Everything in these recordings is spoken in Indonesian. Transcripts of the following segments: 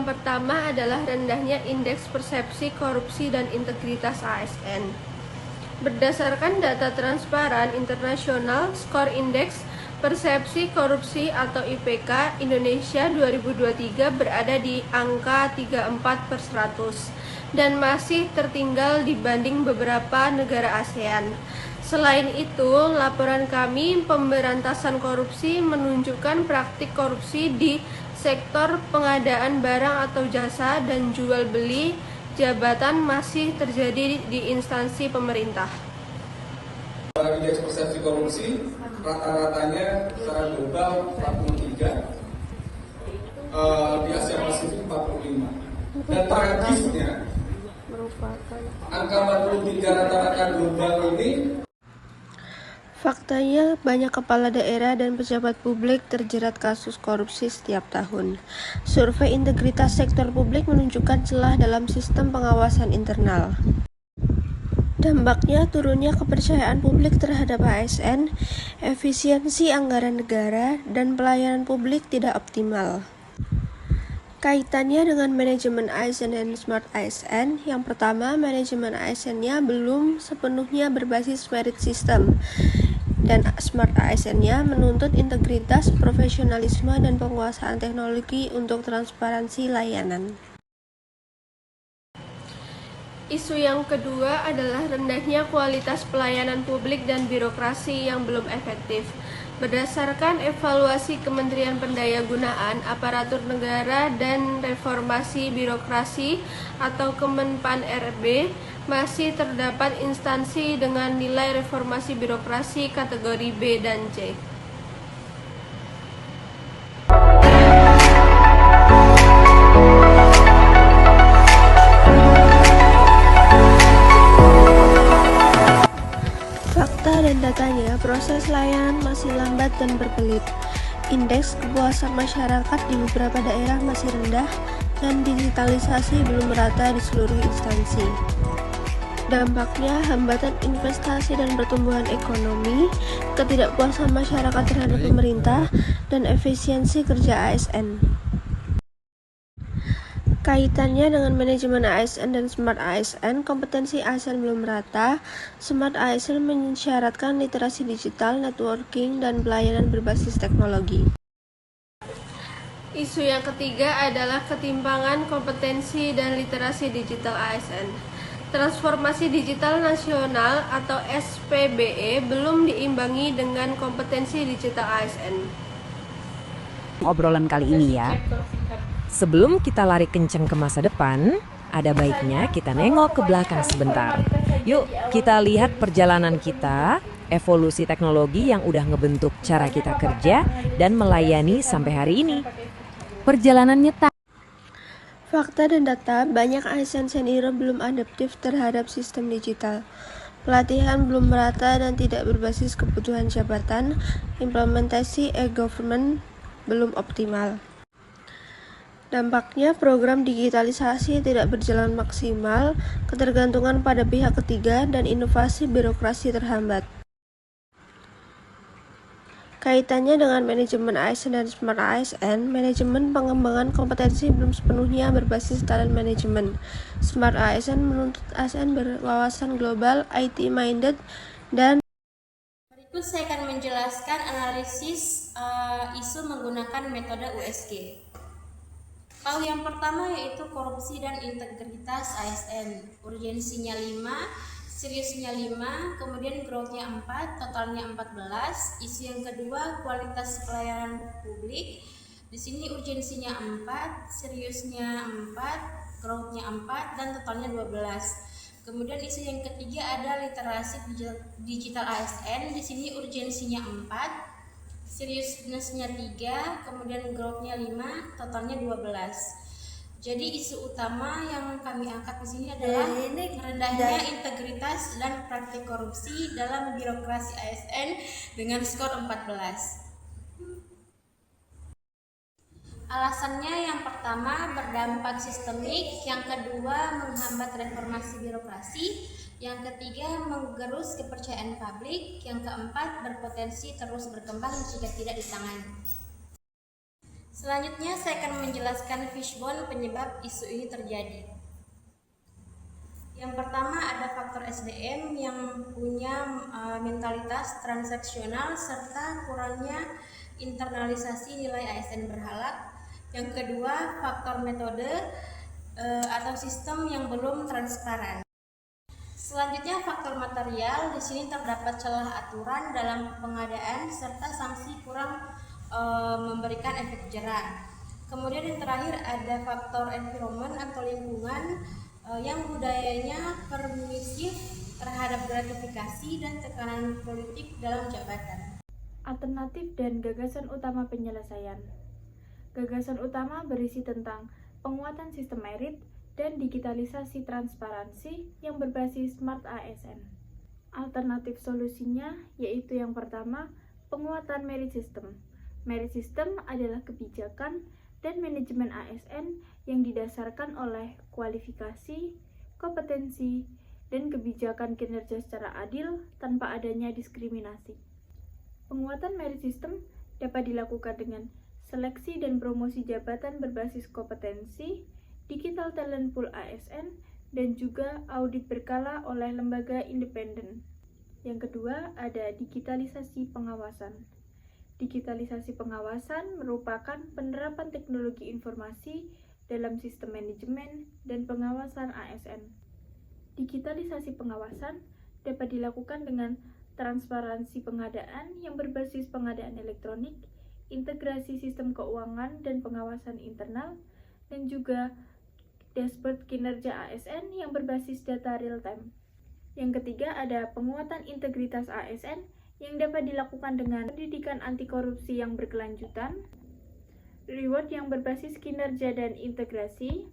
yang pertama adalah rendahnya indeks persepsi korupsi dan integritas ASN. Berdasarkan data transparan internasional, skor indeks persepsi korupsi atau IPK Indonesia 2023 berada di angka 34/100 dan masih tertinggal dibanding beberapa negara ASEAN. Selain itu, laporan kami pemberantasan korupsi menunjukkan praktik korupsi di sektor pengadaan barang atau jasa dan jual beli jabatan masih terjadi di instansi pemerintah. Indeks persepsi korupsi rata-ratanya secara global 43, di Asia Pasifik 45. Dan tragisnya, angka 43 rata-rata global ini faktanya, banyak kepala daerah dan pejabat publik terjerat kasus korupsi setiap tahun. Survei integritas sektor publik menunjukkan celah dalam sistem pengawasan internal. Dampaknya turunnya kepercayaan publik terhadap ASN, efisiensi anggaran negara, dan pelayanan publik tidak optimal. Kaitannya dengan manajemen ASN dan Smart ASN, yang pertama, manajemen ASN-nya belum sepenuhnya berbasis merit system, dan Smart ASN-nya menuntut integritas, profesionalisme, dan penguasaan teknologi untuk transparansi layanan. Isu yang kedua adalah rendahnya kualitas pelayanan publik dan birokrasi yang belum efektif. Berdasarkan evaluasi Kementerian Pendayagunaan Aparatur Negara dan Reformasi Birokrasi atau Kemenpan RB, masih terdapat instansi dengan nilai reformasi birokrasi kategori B dan C. Fakta dan datanya, proses layanan masih lambat dan berbelit. Indeks kepuasan masyarakat di beberapa daerah masih rendah dan digitalisasi belum merata di seluruh instansi. Dampaknya, hambatan investasi dan pertumbuhan ekonomi, ketidakpuasan masyarakat terhadap pemerintah, dan efisiensi kerja ASN. Kaitannya dengan manajemen ASN dan Smart ASN, kompetensi ASN belum merata. Smart ASN mensyaratkan literasi digital, networking, dan pelayanan berbasis teknologi. Isu yang ketiga adalah ketimpangan kompetensi dan literasi digital ASN. Transformasi Digital Nasional atau SPBE belum diimbangi dengan kompetensi digital ASN. Obrolan kali ini ya. Sebelum kita lari kenceng ke masa depan, ada baiknya kita nengok ke belakang sebentar. Yuk, kita lihat perjalanan kita, evolusi teknologi yang udah ngebentuk cara kita kerja dan melayani sampai hari ini. Perjalanannya Fakta dan data, banyak ASN senior belum adaptif terhadap sistem digital. Pelatihan belum merata dan tidak berbasis kebutuhan jabatan. Implementasi e-government belum optimal. Dampaknya, program digitalisasi tidak berjalan maksimal, ketergantungan pada pihak ketiga, dan inovasi birokrasi terhambat. Kaitannya dengan manajemen ASN dan Smart ASN, manajemen pengembangan kompetensi belum sepenuhnya berbasis talent management. Smart ASN menuntut ASN berwawasan global, IT-minded, dan Berikut saya akan menjelaskan analisis isu menggunakan metode USG. Yang pertama yaitu korupsi dan integritas ASN. Urgensinya 5, seriusnya 5, kemudian growth-nya 4, totalnya 14. Isu yang kedua, kualitas pelayanan publik. Di sini urgensinya 4, seriusnya 4, growth-nya 4, dan totalnya 12. Kemudian isu yang ketiga ada literasi digital ASN. Di sini urgensinya 4, seriousness-nya 3, kemudian growth-nya 5, totalnya 12. Jadi isu utama yang kami angkat di sini adalah rendahnya integritas dan praktik korupsi dalam birokrasi ASN dengan skor 14. Alasannya yang pertama berdampak sistemik, yang kedua menghambat reformasi birokrasi, yang ketiga menggerus kepercayaan publik, yang keempat berpotensi terus berkembang jika tidak ditangani. Selanjutnya saya akan menjelaskan fishbone penyebab isu ini terjadi. Yang pertama ada faktor SDM yang punya mentalitas transaksional serta kurangnya internalisasi nilai ASN berhala. Yang kedua faktor metode atau sistem yang belum transparan. Selanjutnya faktor material, di sini terdapat celah aturan dalam pengadaan serta sanksi kurang memberikan efek jerah. Kemudian yang terakhir ada faktor environment atau lingkungan yang budayanya permisif terhadap gratifikasi dan tekanan politik dalam jabatan. Alternatif dan gagasan utama penyelesaian. Gagasan utama berisi tentang penguatan sistem merit dan digitalisasi transparansi yang berbasis Smart ASN. Alternatif solusinya yaitu yang pertama, penguatan merit system. Merit system adalah kebijakan dan manajemen ASN yang didasarkan oleh kualifikasi, kompetensi, dan kebijakan kinerja secara adil tanpa adanya diskriminasi. Penguatan merit system dapat dilakukan dengan seleksi dan promosi jabatan berbasis kompetensi, digital talent pool ASN, dan juga audit berkala oleh lembaga independen. Yang kedua, ada digitalisasi pengawasan. Digitalisasi pengawasan merupakan penerapan teknologi informasi dalam sistem manajemen dan pengawasan ASN. Digitalisasi pengawasan dapat dilakukan dengan transparansi pengadaan yang berbasis pengadaan elektronik, integrasi sistem keuangan dan pengawasan internal, dan juga dashboard kinerja ASN yang berbasis data real-time. Yang ketiga ada penguatan integritas ASN yang dapat dilakukan dengan pendidikan anti korupsi yang berkelanjutan, reward yang berbasis kinerja dan integrasi,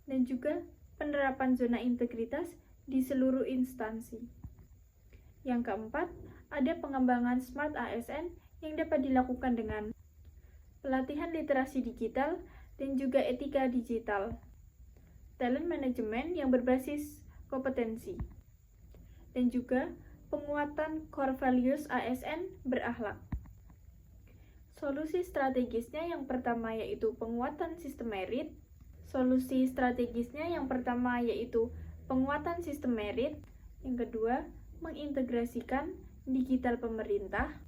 dan juga penerapan zona integritas di seluruh instansi. Yang keempat, ada pengembangan Smart ASN yang dapat dilakukan dengan pelatihan literasi digital dan juga etika digital, talent management yang berbasis kompetensi, dan juga penguatan core values ASN berakhlak. Solusi strategisnya yang pertama yaitu penguatan sistem merit. Solusi strategisnya yang pertama yaitu penguatan sistem merit. Yang kedua, mengintegrasikan digital pemerintah.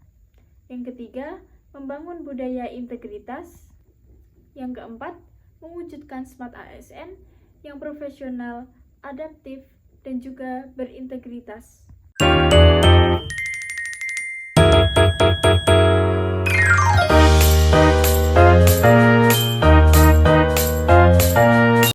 Yang ketiga, membangun budaya integritas. Yang keempat, mewujudkan Smart ASN yang profesional, adaptif, dan juga berintegritas.